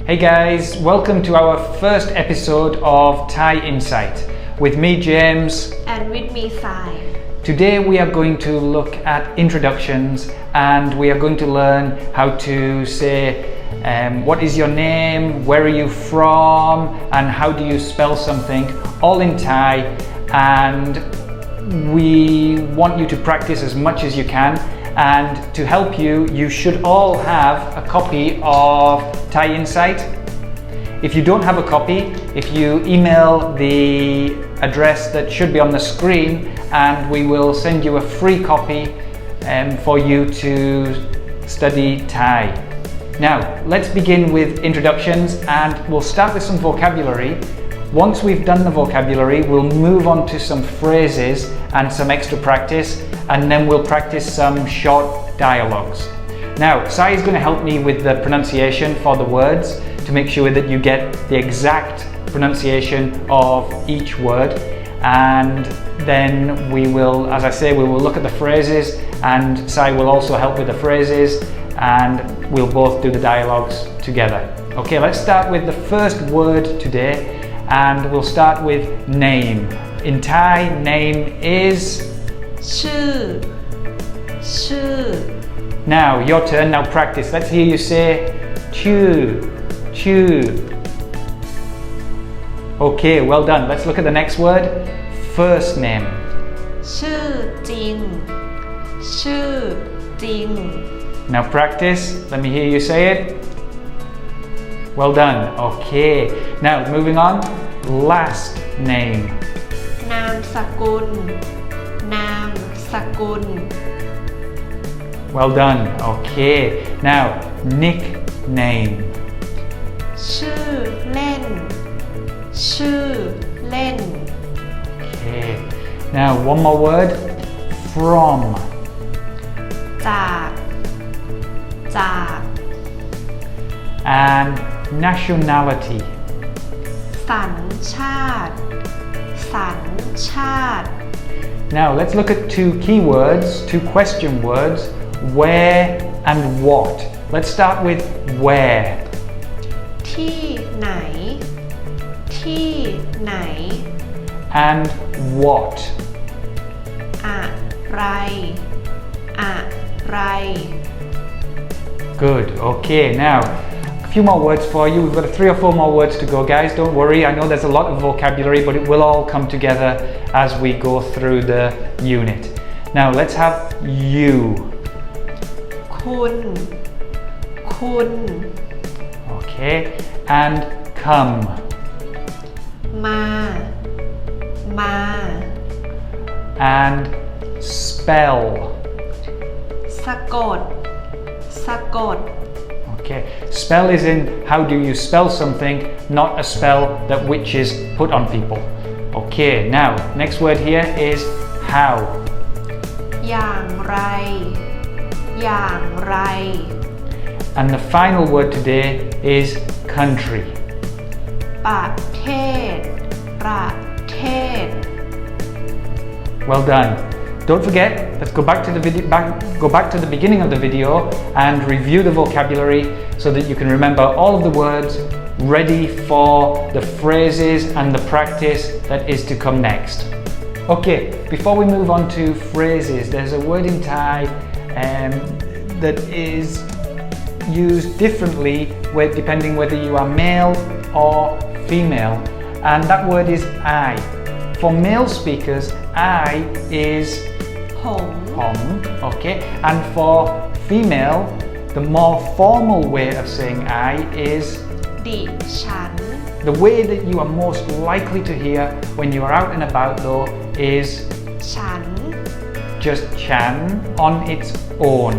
Hey guys, welcome to our first episode of Thai Insight with me James and with me Sai. Today we are going to look at introductions and we are going to learn how to say what is your name, where are you from, and how do you spell something, all in Thai. And we want you to practice as much as you can, and to help you, you should all have a copy of Thai Insight. If you don't have a copy, if you email the address that should be on the screen, and we will send you a free copy for you to study Thai. Now, let's begin with introductions, and we'll start with some vocabulary. Once we've done the vocabulary, we'll move on to some phrases and some extra practice, and then we'll practice some short dialogues. Now, Sai is going to help me with the pronunciation for the words to make sure that you get the exact pronunciation of each word, and then we will, as I say, we will look at the phrases, and Sai will also help with the phrases, and we'll both do the dialogues together. Okay, let's start with the first word today, and we'll start with name. In Thai, name is ชื่อ Now, your turn. Now practice. Let's hear you say ชื่อ Okay, well done. Let's look at the next word. First name. ชื่อจริง Now practice. Let me hear you say it. Well done. Okay. Now moving on. Last name. นามสกุล Well done. Okay. Now nickname. ชื่อเล่น Okay. Now one more word. From. จาก And nationality. สัญชาติ Now let's look at two key words, two question words, where and what. Let's start with where. ที่ไหน And what. อะไร Good. Okay, now a few more words for you. We've got 3 or 4 more words to go, guys. Don't worry. I know there's a lot of vocabulary, but it will all come together as we go through the unit. Now let's have you. คุณ Okay, and come. มา And spell. สะกด Okay, spell is in how do you spell something, not a spell that witches put on people. Okay, now next word here is how. อย่างไร And the final word today is country. ประเทศ Well done. Don't forget, let's go back to the go back to the beginning of the video and review the vocabulary so that you can remember all of the words, ready for the phrases and the practice that is to come next. Okay, before we move on to phrases, there's a word in Thai that is used differently depending whether you are male or female, and that word is I. For male speakers, I is ผม okay, and for female, the more formal way of saying I is ดิฉัน the way that you are most likely to hear when you are out and about though is ฉัน just chan on its own.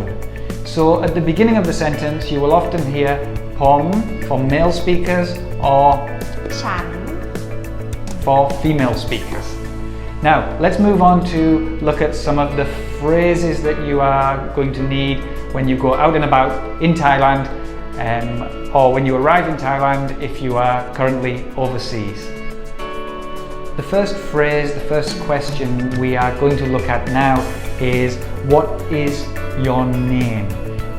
So at the beginning of the sentence you will often hear pom for male speakers or ฉัน for female speakers. Now let's move on to look at some of the phrases that you are going to need when you go out and about in Thailand, or when you arrive in Thailand if you are currently overseas. The first phrase, the first question we are going to look at now is, what is your name?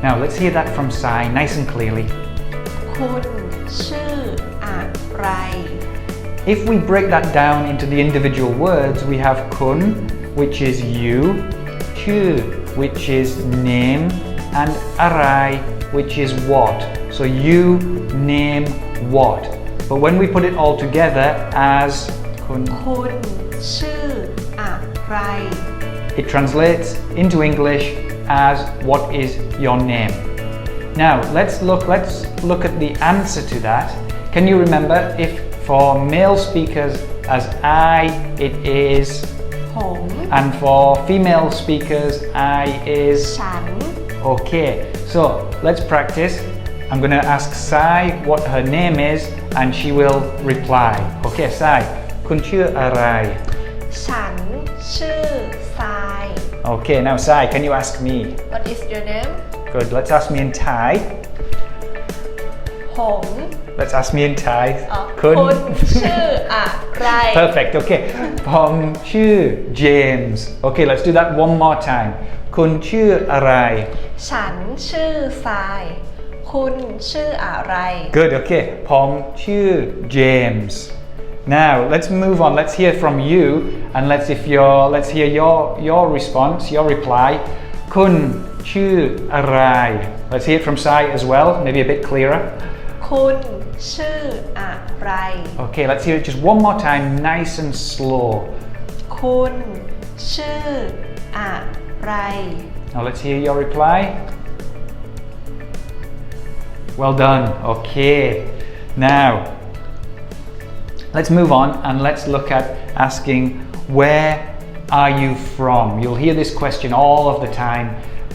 Now let's hear that from Sai nice and clearly. คุณช ไร If we break that down into the individual words, we have kun, which is you, chu, which is name, and arai, which is what. So you name what. But when we put it all together as kun, คุณชื่ออะไร it translates into English as what is your name. Now let's look at the answer to that. Can you remember if for male speakers as I it is, ผม and for female speakers I is? ฉัน Okay, so let's practice. I'm going to ask Sai what her name is and she will reply. Okay, Sai, คุณชื่ออะไร ฉันชื่อทราย Okay, now Sai, can you ask me? What is your name Good, let's ask me in Thai. ผม Let's ask me in Thai. คุณชื่ออะไร Perfect, okay. ผมชื่อ James. Okay, let's do that one more time. คุณชื่ออะไร ฉันชื่อทราย คุณชื่ออะไร Good, okay. ผมชื่อ James. Now, let's move on. Let's hear from you and let's hear your response, your reply. คุณชื่ออะไร Let's hear it from Sai as well, maybe a bit clearer. คุณชื่ออะไร Okay, let's hear it just one more time, nice and slow. คุณชื่ออะไร Now let's hear your reply. Well done. Okay. Now, let's move on and let's look at asking where are you from? You'll hear this question all of the time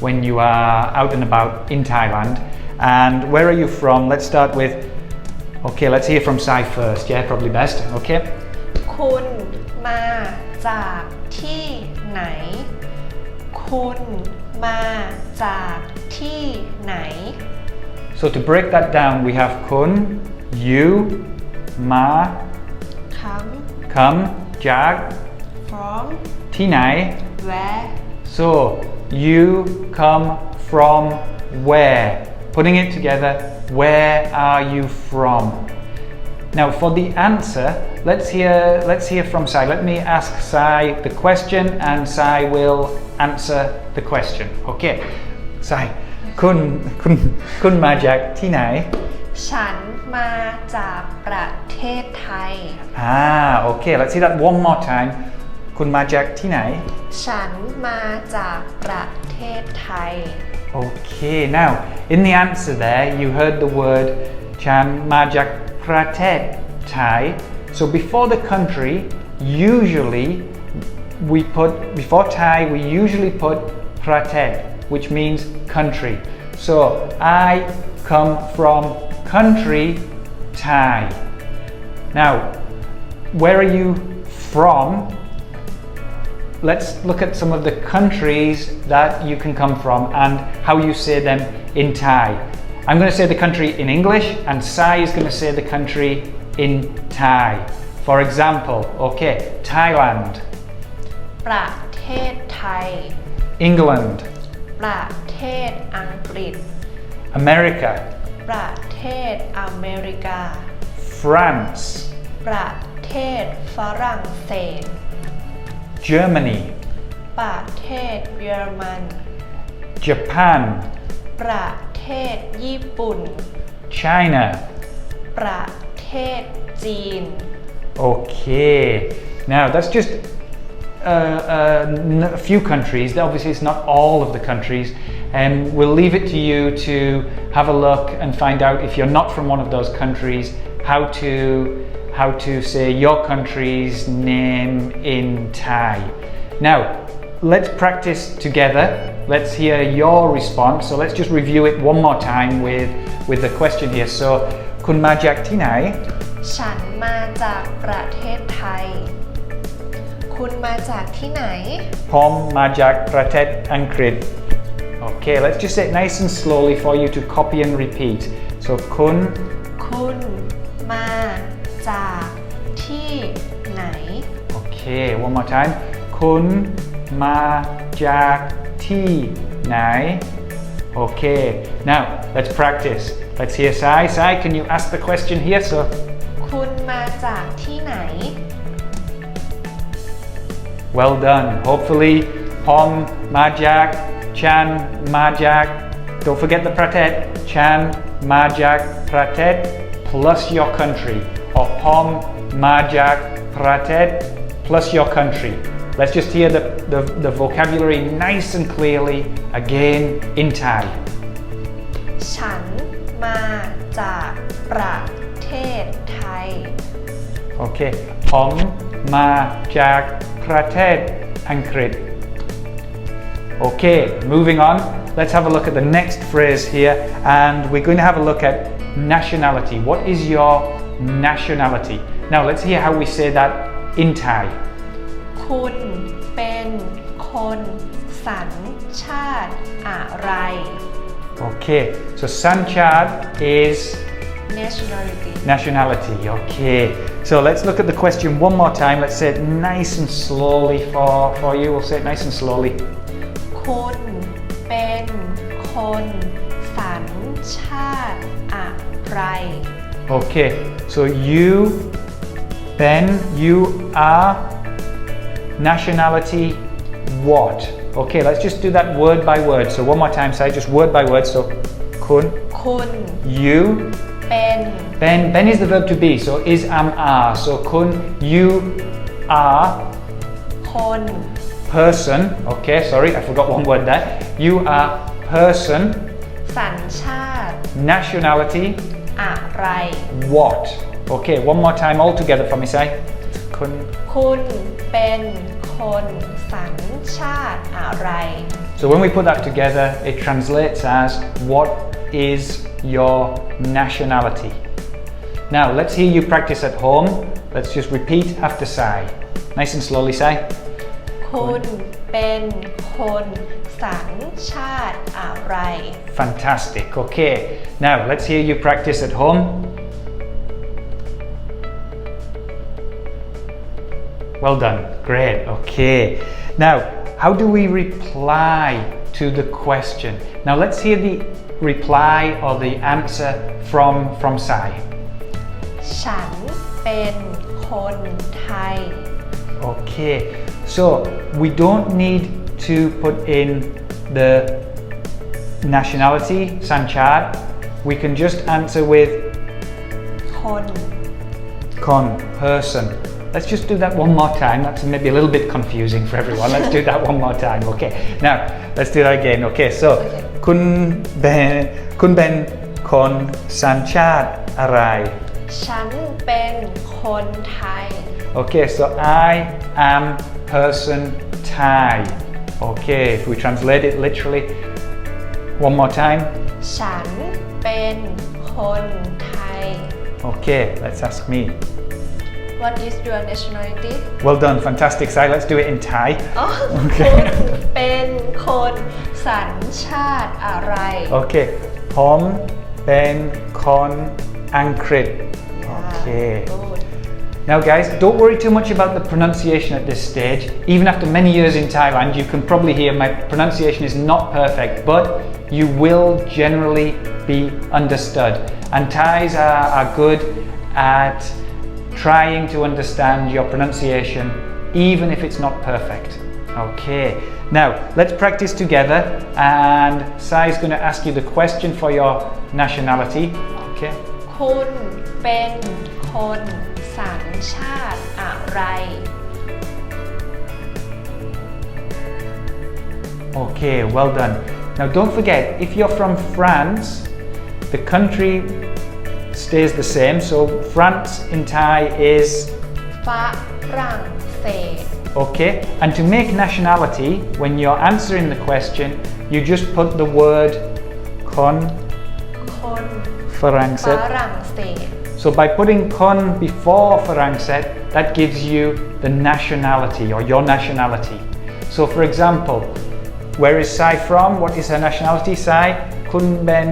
when you are out and about in Thailand. And where are you from? Let's start with, okay, let's hear from Sai first. Yeah, probably best. Okay. คุณมาจากที่ไหน คุณมาจากที่ไหน So to break that down, we have kun, you, ma, ค come, jag, ำ from tinai. where So you come from where? Putting it together, where are you from? Now for the answer, let's hear from Sai. Let me ask Sai the question and Sai will answer the question. Okay. Sai, kun ma jak ti nai? ฉันมาจากประเทศไทย Okay. Let's hear that one more time. Kun ma jak ti nai? ฉันมาจากประเทศไทย Okay, now in the answer there you heard the word Chan Majak Pratet Thai. So before the country, usually before Thai we usually put Pratet, which means country. So I come from country Thai. Now, where are you from? Let's look at some of the countries that you can come from and how you say them in Thai. I'm going to say the country in English and Sai is going to say the country in Thai. For example, okay, Thailand, ประเทศไทย England, ประเทศอังกฤษ America, ประเทศอเมริกา France, ประเทศฝรั่งเศส Germany, ประเทศเยอรมัน Japan, ประเทศญี่ปุ่น China. ประเทศจีน Okay, now that's just a few countries. Obviously, it's not all of the countries, and we'll leave it to you to have a look and find out if you're not from one of those countries, how to say your country's name in Thai. Now, let's practice together. Let's hear your response. So let's just review it one more time with the question here. So, kun ma jak ti nai? ฉันมาจากประเทศไทย คุณมาจากที่ไหน Pom ma jak pratet Angkrit. Okay, let's just say it nice and slowly for you to copy and repeat. So, kun คุณมาจากที่ไหน Okay, one more time. Kun ma jak ti nai. Okay, now let's practice. Let's hear Sai. Sai, can you ask the question here? So, คุณ มาจากที่ไหน Well done. Hopefully, Pom, Majak, Chan, Majak. Don't forget the pratet. Chan, Majak, pratet plus your country. Or Pom, Majak, pratet plus your country. Let's just hear the vocabulary nice and clearly again in Thai. ฉันมาจากประเทศไทย Okay. Pom, Majak, pratet, Ankrit. Okay, moving on. Let's have a look at the next phrase here, and we're going to have a look at nationality. What is your nationality? Now let's hear how we say that in Thai. คุณเป็นคนสัญชาติอะไร Okay, so Sanchad is nationality nationality. Okay, so let's look at the question one more time. Let's say it nice and slowly for you. We'll say it nice and slowly. คุณเป็นคนสัญชาติอะไร Okay, so you are nationality what? Okay, let's just do that word by word. So one more time, say just word by word. So kun, คุณ you, เป็น ben is the verb to be. So is, am, are. So kun, you are คน person. Okay, sorry, I forgot one word there. You are person, สัญชาติ nationality, อะไร what? Okay, one more time all together for me, say. Kun, คุณเป็นคนสัญชาติอะไร So when we put that together, it translates as what is your nationality? Now let's hear you practice at home. Let's just repeat after Sai. Nice and slowly, Sai. คุณเป็นคนสัญชาติอะไร Fantastic. Okay. Now let's hear you practice at home. Well done. Great. Okay. Now, how do we reply to the question? Now let's hear the reply or the answer from Sai. ฉันเป็นคนไทย Okay. So we don't need to put in the nationality, Sanchad. We can just answer with คน con, person. Let's just do that one more time. That's maybe a little bit confusing for everyone. Let's do that one more time. Okay. Now, let's do that again. Okay. So, kun ben kon sanchat arai. ฉันเป็นคนไทย Okay. So I am person Thai. Okay. If we translate it literally, one more time. ฉันเป็นคนไทย Okay. Let's ask me. What is your nationality Well done. Fantastic. Sai. Let's do it in Thai. อ๋อ Okay. คุณเป็นคนสัญชาติอะไร Okay. Pom ben kon ankrit. Okay. Good. Now guys, don't worry too much about the pronunciation at this stage. Even after many years in Thailand, you can probably hear my pronunciation is not perfect, but you will generally be understood. And Thais are good at trying to understand your pronunciation, even if it's not perfect. Okay. Now, let's practice together, and Sai is going to ask you the question for your nationality. Okay. คุณเป็นคนสัญชาติอะไร Okay, well done. Now don't forget, if you're from France, the country stays the same. So France in Thai is ฝรั่งเศส okay. And to make nationality, when you're answering the question, you just put the word con คน ฝ Farangset. รั่งเศส So by putting con before Farangset, that gives you the nationality or your nationality. So for example, where is Sai from? What is her nationality? Sai Kun Ben.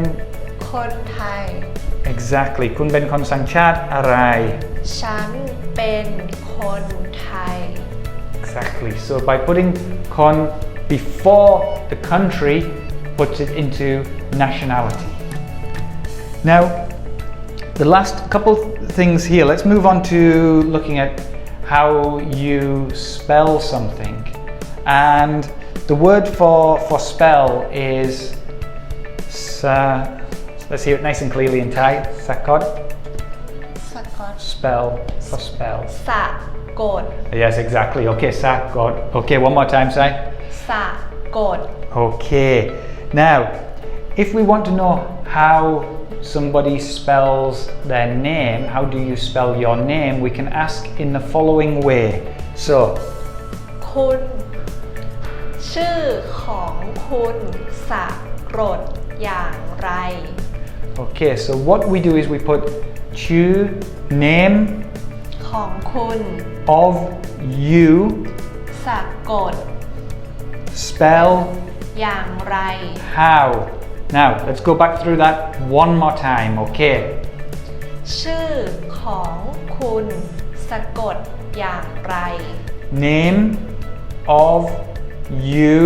คนไทย Exactly. Kun Ben Kon Sanchat Arai. ฉันเป็นคนไทย Exactly. So by putting con before the country, puts it into nationality. Now, The last couple things here, let's move on to looking at how you spell something. And the word for spell is let's hear it nice and clearly in Thai. Sakot. สะกด Spell for spell. สะกด Yes, exactly. Okay, sakot. Okay, one more time, Sai. สะกด Okay. Now, if we want to know how somebody spells their name, how do you spell your name, we can ask in the following way. So, คุณ ชื่อของคุณสะกดอย่างไร okay, so what we do is we put chu, name ของคุณ of you, สะกด spell อย่างไร how. Now, let's go back through that one more time, okay? ชื่อของคุณสะกดอย่างไร Name of you,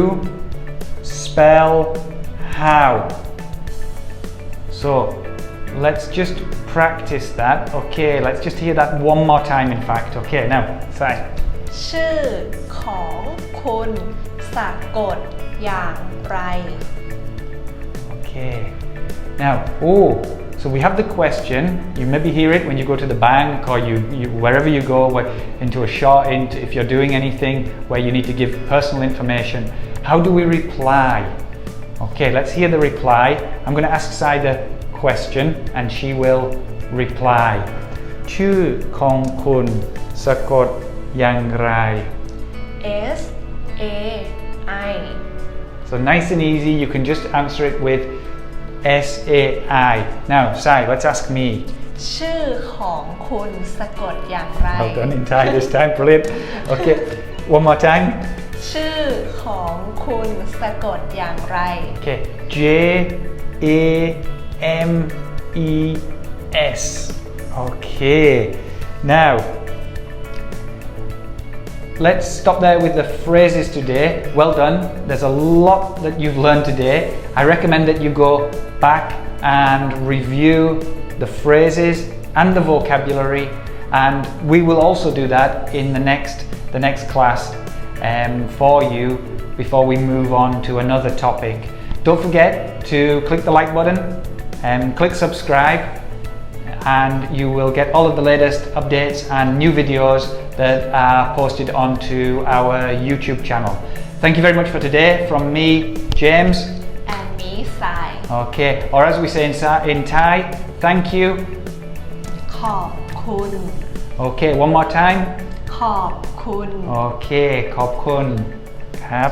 spell how. So, let's just practice that. Okay, let's just hear that one more time, in fact. Okay, now, Sai. ชื่อของคุณสะกดอย่างไร Okay. Now, so we have the question. You maybe hear it when you go to the bank or you wherever you go, into a shop, if you're doing anything where you need to give personal information. How do we reply? Okay, let's hear the reply. I'm going to ask Sai the question and she will reply. ชื่อของคุณสะกดอย่างไร S A I So nice and easy, you can just answer it with S-A-I. Now, Sai, let's ask me. ชื่อของคุณสะกดอย่างไร Well done in Thai this time, brilliant. Okay, one more time. ชื่อของคุณสะกดอย่างไร Okay, J-A-M-E-S. Okay, now, let's stop there with the phrases today. Well done. There's a lot that you've learned today. I recommend that you go back and review the phrases and the vocabulary, and we will also do that in the next class for you before we move on to another topic. Don't forget to click the like button and click subscribe, and you will get all of the latest updates and new videos that are posted onto our YouTube channel. Thank you very much for today from me, James. and me สาย Okay, or as we say in Thai, thank you. ขอบคุณ Okay, one more time. ขอบคุณ Okay, ขอบคุณครับ